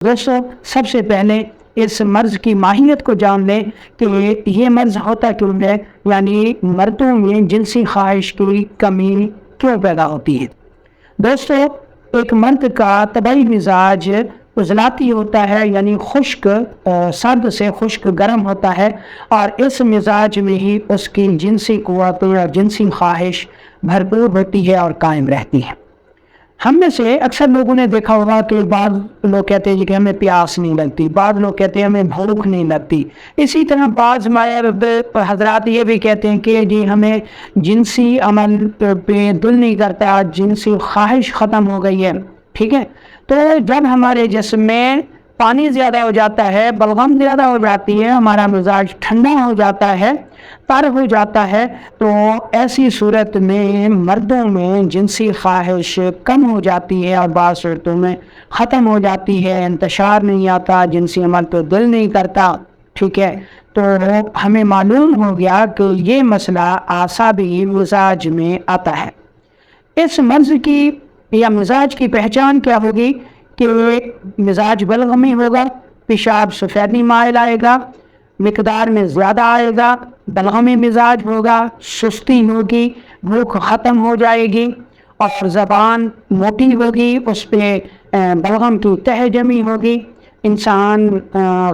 دوستو سب سے پہلے اس مرض کی ماہیت کو جان لیں کہ یہ مرض ہوتا کیوں ہے، یعنی مردوں میں جنسی خواہش کی کمی کیوں پیدا ہوتی ہے۔ دوستو ایک مرد کا طبعی مزاج عضلاتی ہوتا ہے، یعنی خشک سرد سے خشک گرم ہوتا ہے، اور اس مزاج میں ہی اس کی جنسی قوت اور جنسی خواہش بھرپور ہوتی ہے اور قائم رہتی ہے۔ ہم میں سے اکثر لوگوں نے دیکھا ہوگا کہ بعض لوگ کہتے ہیں کہ ہمیں پیاس نہیں لگتی، بعض لوگ کہتے ہیں ہمیں بھوک نہیں لگتی، اسی طرح بعض حضرات یہ بھی کہتے ہیں کہ جی ہمیں جنسی عمل پہ دل نہیں کرتا، جنسی خواہش ختم ہو گئی ہے۔ ٹھیک ہے، تو جب ہمارے جسم میں پانی زیادہ ہو جاتا ہے، بلغم زیادہ ہو جاتی ہے، ہمارا مزاج ٹھنڈا ہو جاتا ہے، تر ہو جاتا ہے، تو ایسی صورت میں مردوں میں جنسی خواہش کم ہو جاتی ہے اور بعض صورتوں میں ختم ہو جاتی ہے، انتشار نہیں آتا، جنسی عمل تو دل نہیں کرتا۔ ٹھیک ہے، تو ہمیں معلوم ہو گیا کہ یہ مسئلہ اعصابی مزاج میں آتا ہے۔ اس مرض کی یا مزاج کی پہچان کیا ہوگی کہ مزاج بلغمی ہوگا، پیشاب سفیدی مائل آئے گا، مقدار میں زیادہ آئے گا، بلغمی مزاج ہوگا، سستی ہوگی، بھوک ختم ہو جائے گی، اور زبان موٹی ہوگی، اس پہ بلغم کی تہ جمی ہوگی، انسان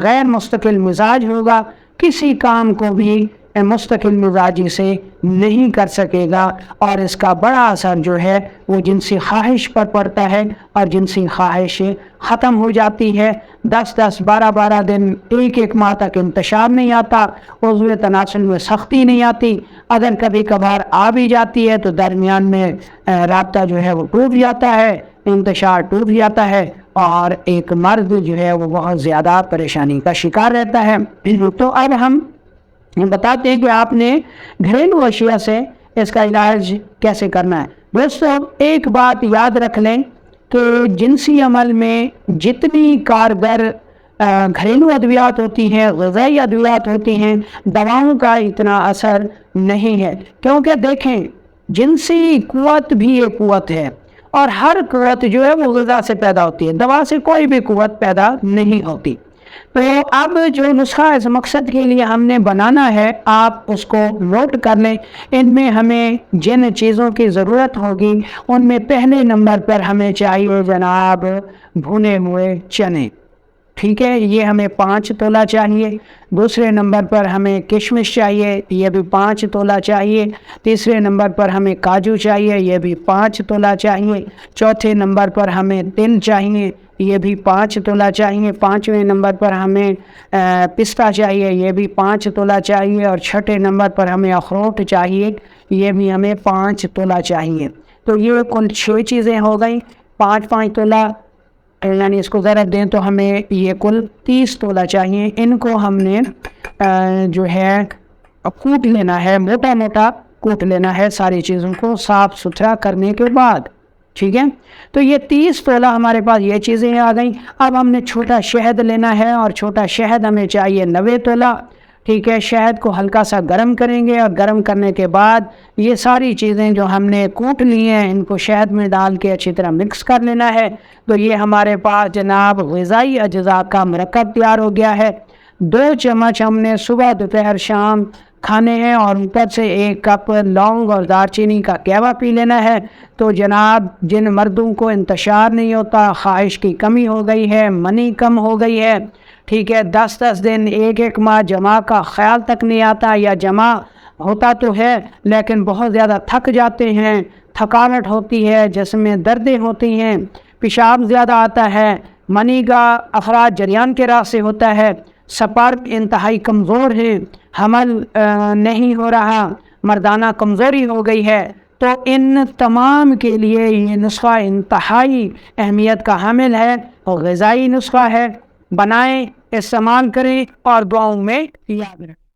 غیر مستقل مزاج ہوگا، کسی کام کو بھی مستقل مزاجی سے نہیں کر سکے گا، اور اس کا بڑا اثر جو ہے وہ جنسی خواہش پر پڑتا ہے، اور جنسی خواہش ختم ہو جاتی ہے۔ 10 12 دن، ایک ماہ تک انتشار نہیں آتا، عضو تناسل میں سختی نہیں آتی، اگر کبھی کبھار آ بھی جاتی ہے تو درمیان میں رابطہ جو ہے وہ ٹوٹ جاتا ہے، انتشار ٹوٹ جاتا ہے، اور ایک مرد جو ہے وہ بہت زیادہ پریشانی کا شکار رہتا ہے۔ تو اب ہم بتاتے ہیں کہ آپ نے گھریلو اشیاء سے اس کا علاج کیسے کرنا ہے۔ دوستو ایک بات یاد رکھ لیں کہ جنسی عمل میں جتنی کارگر گھریلو ادویات ہوتی ہیں، غذائی ادویات ہوتی ہیں، دواؤں کا اتنا اثر نہیں ہے، کیونکہ دیکھیں جنسی قوت بھی ایک قوت ہے، اور ہر قوت جو ہے وہ غذا سے پیدا ہوتی ہے، دوا سے کوئی بھی قوت پیدا نہیں ہوتی۔ تو اب جو نسخہ اس مقصد کے لیے ہم نے بنانا ہے، آپ اس کو نوٹ کر لیں۔ ان میں ہمیں جن چیزوں کی ضرورت ہوگی ان میں پہلے نمبر پر ہمیں چاہیے جناب بھنے ہوئے چنے۔ ٹھیک ہے، یہ ہمیں 5 تولہ چاہیے۔ دوسرے نمبر پر ہمیں کشمش چاہیے، یہ بھی 5 تولہ چاہیے۔ تیسرے نمبر پر ہمیں کاجو چاہیے، یہ بھی 5 تولہ چاہیے۔ چوتھے نمبر پر ہمیں تل چاہیے، یہ بھی 5 تولہ چاہیے۔ 5ویں نمبر پر ہمیں پستہ چاہیے، یہ بھی 5 تولہ چاہیے، اور چھٹے نمبر پر ہمیں اخروٹ چاہیے، یہ بھی ہمیں 5 تولہ چاہیے۔ تو یہ کل 6 چیزیں ہو گئیں، 5 تولہ، یعنی اس کو ضرب دیں تو ہمیں یہ کل 30 تولہ چاہیے۔ ان کو ہم نے جو ہے کوٹ لینا ہے، موٹا موٹا کوٹ لینا ہے، ساری چیزوں کو صاف ستھرا کرنے کے بعد۔ ٹھیک ہے، تو یہ 30 تولہ ہمارے پاس یہ چیزیں آ گئیں۔ اب ہم نے چھوٹا شہد لینا ہے، اور چھوٹا شہد ہمیں چاہیے 90 تولہ۔ ٹھیک ہے، شہد کو ہلکا سا گرم کریں گے، اور گرم کرنے کے بعد یہ ساری چیزیں جو ہم نے کوٹ لی ہیں ان کو شہد میں ڈال کے اچھی طرح مکس کر لینا ہے۔ تو یہ ہمارے پاس جناب غذائی اجزاء کا مرکب تیار ہو گیا ہے۔ 2 چمچ ہم نے صبح دوپہر شام کھانے ہیں، اور اوپر سے 1 کپ لونگ اور دار چینی کا قہوہ پی لینا ہے۔ تو جناب جن مردوں کو انتشار نہیں ہوتا، خواہش کی کمی ہو گئی ہے، منی کم ہو گئی ہے، ٹھیک ہے، 10 دن، 1 ماہ جمع کا خیال تک نہیں آتا، یا جمع ہوتا تو ہے لیکن بہت زیادہ تھک جاتے ہیں، تھکاوٹ ہوتی ہے، جسم میں دردیں ہوتی ہیں، پیشاب زیادہ آتا ہے، منی کا اخراج جریان کے راستے ہوتا ہے، سپرم انتہائی کمزور ہے، حمل نہیں ہو رہا، مردانہ کمزوری ہو گئی ہے، تو ان تمام کے لیے یہ نسخہ انتہائی اہمیت کا حامل ہے، اور غذائی نسخہ ہے۔ بنائیں، استعمال کریں، اور دعاؤں میں یاد رکھیں۔